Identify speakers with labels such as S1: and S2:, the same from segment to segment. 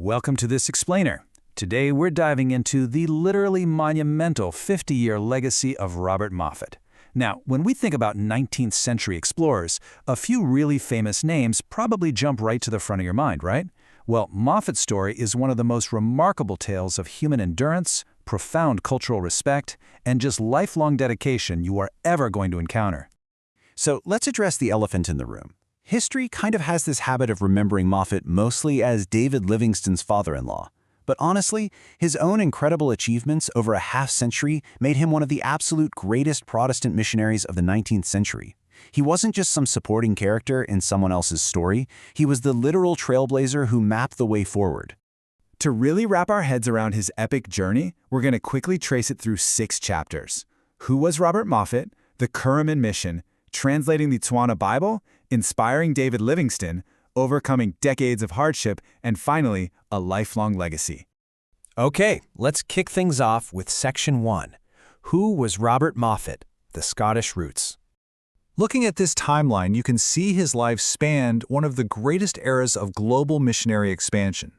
S1: Welcome to this explainer. Today we're diving into the literally monumental 50-year legacy of Robert Moffat. Now, when we think about 19th century explorers, a few really famous names probably jump right to the front of your mind, right? Well, Moffat's story is one of the most remarkable tales of human endurance, profound cultural respect, and just lifelong dedication you are ever going to encounter.
S2: So let's address the elephant in the room. History kind of has this habit of remembering Moffat mostly as David Livingstone's father-in-law. But honestly, his own incredible achievements over a half-century made him one of the absolute greatest Protestant missionaries of the 19th century. He wasn't just some supporting character in someone else's story, he was the literal trailblazer who mapped the way forward.
S3: To really wrap our heads around his epic journey, we're going to quickly trace it through 6 chapters. Who was Robert Moffat? The Kuruman mission, translating the Tswana Bible, inspiring David Livingstone, overcoming decades of hardship, and finally, a lifelong legacy.
S4: Okay, let's kick things off with Section 1. Who was Robert Moffat? The Scottish Roots.
S5: Looking at this timeline, you can see his life spanned one of the greatest eras of global missionary expansion.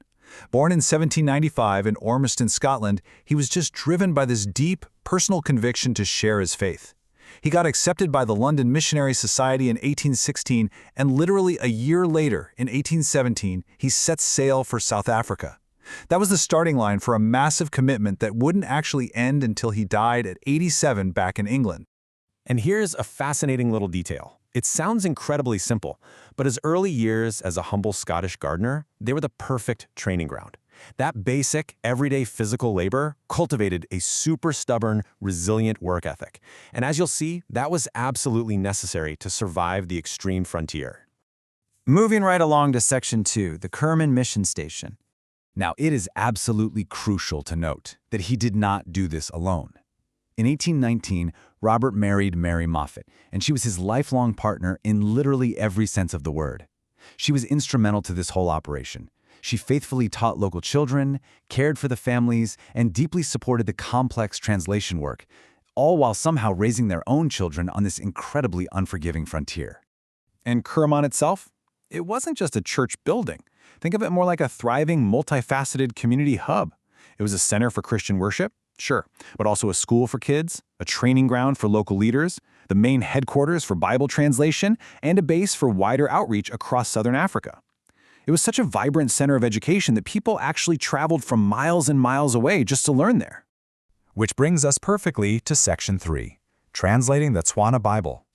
S5: Born in 1795 in Ormiston, Scotland, he was just driven by this deep, personal conviction to share his faith. He got accepted by the London Missionary Society in 1816, and literally a year later, in 1817, he set sail for South Africa. That was the starting line for a massive commitment that wouldn't actually end until he died at 87 back in England.
S4: And here's a fascinating little detail. It sounds incredibly simple, but his early years as a humble Scottish gardener, they were the perfect training ground. That basic, everyday physical labor cultivated a super stubborn, resilient work ethic. And as you'll see, that was absolutely necessary to survive the extreme frontier.
S2: Moving right along to Section 2, the Kuruman mission station. Now, it is absolutely crucial to note that he did not do this alone. In 1819, Robert married Mary Moffat, and she was his lifelong partner in literally every sense of the word. She was instrumental to this whole operation. She faithfully taught local children, cared for the families, and deeply supported the complex translation work, all while somehow raising their own children on this incredibly unforgiving frontier.
S5: And Kuruman itself? It wasn't just a church building. Think of it more like a thriving, multifaceted community hub. It was a center for Christian worship, sure, but also a school for kids, a training ground for local leaders, the main headquarters for Bible translation, and a base for wider outreach across southern Africa. It was such a vibrant center of education that people actually traveled from miles and miles away just to learn there.
S6: Which brings us perfectly to Section 3, translating the Tswana Bible.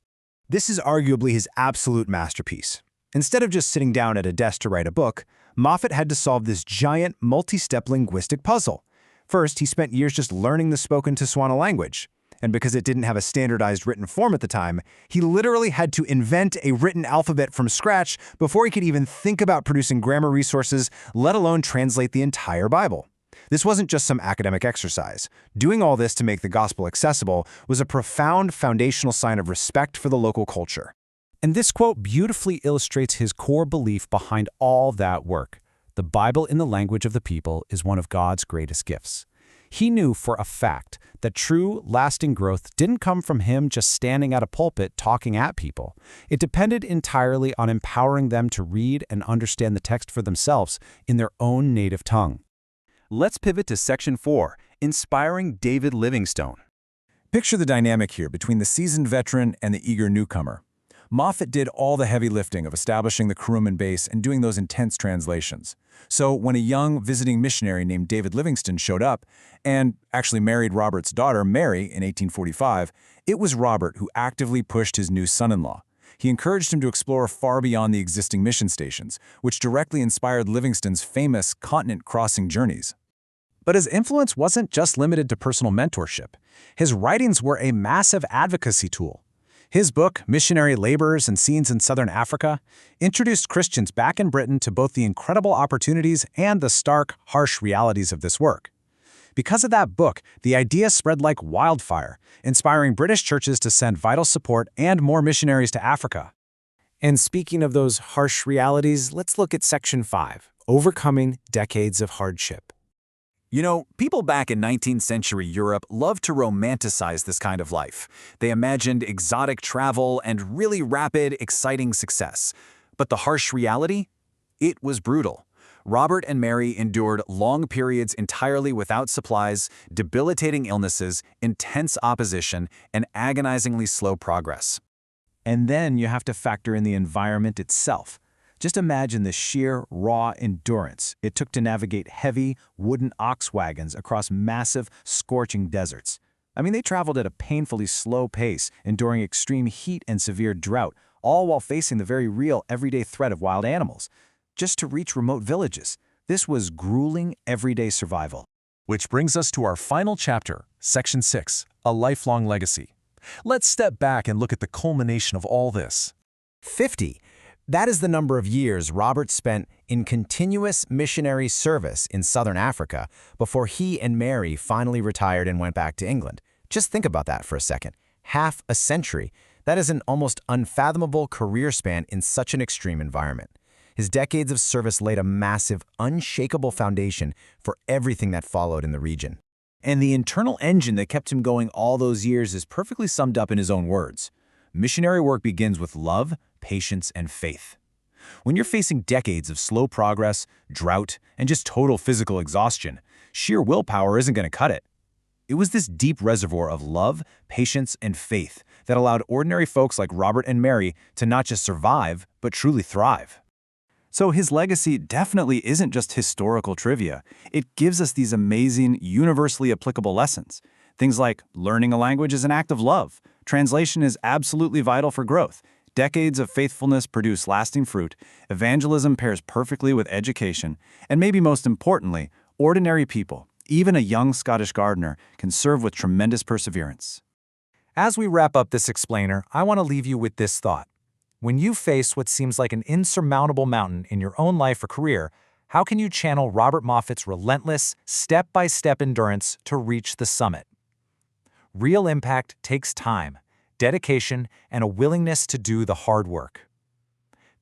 S7: This is arguably his absolute masterpiece. Instead of just sitting down at a desk to write a book, Moffat had to solve this giant, multi-step linguistic puzzle. First, he spent years just learning the spoken Tswana language. And because it didn't have a standardized written form at the time, he literally had to invent a written alphabet from scratch before he could even think about producing grammar resources, let alone translate the entire Bible. This wasn't just some academic exercise. Doing all this to make the gospel accessible was a profound foundational sign of respect for the local culture.
S4: And this quote beautifully illustrates his core belief behind all that work. The Bible in the language of the people is one of God's greatest gifts. He knew for a fact that true, lasting growth didn't come from him just standing at a pulpit talking at people. It depended entirely on empowering them to read and understand the text for themselves in their own native tongue.
S1: Let's pivot to Section 4, inspiring David Livingstone.
S5: Picture the dynamic here between the seasoned veteran and the eager newcomer. Moffat did all the heavy lifting of establishing the Kuruman base and doing those intense translations. So when a young visiting missionary named David Livingstone showed up and actually married Robert's daughter, Mary, in 1845, it was Robert who actively pushed his new son-in-law. He encouraged him to explore far beyond the existing mission stations, which directly inspired Livingstone's famous continent-crossing journeys.
S4: But his influence wasn't just limited to personal mentorship. His writings were a massive advocacy tool. His book, Missionary Laborers and Scenes in Southern Africa, introduced Christians back in Britain to both the incredible opportunities and the stark, harsh realities of this work. Because of that book, the idea spread like wildfire, inspiring British churches to send vital support and more missionaries to Africa. And speaking of those harsh realities, let's look at Section 5, Overcoming Decades of Hardship.
S1: You know, people back in 19th century Europe loved to romanticize this kind of life. They imagined exotic travel and really rapid, exciting success. But the harsh reality? It was brutal.
S2: Robert and Mary endured long periods entirely without supplies, debilitating illnesses, intense opposition, and agonizingly slow progress.
S4: And then you have to factor in the environment itself. Just imagine the sheer, raw endurance it took to navigate heavy, wooden ox wagons across massive, scorching deserts. I mean, they traveled at a painfully slow pace, enduring extreme heat and severe drought, all while facing the very real, everyday threat of wild animals. Just to reach remote villages, this was grueling, everyday survival.
S6: Which brings us to our final chapter, Section 6, A Lifelong Legacy. Let's step back and look at the culmination of all this.
S7: 50. That is the number of years Robert spent in continuous missionary service in southern Africa before he and Mary finally retired and went back to England. Just think about that for a second. Half a century. That is an almost unfathomable career span in such an extreme environment. His decades of service laid a massive, unshakable foundation for everything that followed in the region.
S2: And the internal engine that kept him going all those years is perfectly summed up in his own words. Missionary work begins with love, patience, and faith. When you're facing decades of slow progress, drought, and just total physical exhaustion, sheer willpower isn't going to cut it. It was this deep reservoir of love, patience, and faith that allowed ordinary folks like Robert and Mary to not just survive, but truly thrive.
S3: So his legacy definitely isn't just historical trivia. It gives us these amazing, universally applicable lessons. Things like learning a language is an act of love. Translation is absolutely vital for growth. Decades of faithfulness produce lasting fruit. Evangelism pairs perfectly with education. And maybe most importantly, ordinary people, even a young Scottish gardener, can serve with tremendous perseverance.
S6: As we wrap up this explainer, I want to leave you with this thought. When you face what seems like an insurmountable mountain in your own life or career, how can you channel Robert Moffat's relentless, step-by-step endurance to reach the summit? Real impact takes time, dedication, and a willingness to do the hard work.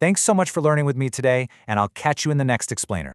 S6: Thanks so much for learning with me today, and I'll catch you in the next explainer.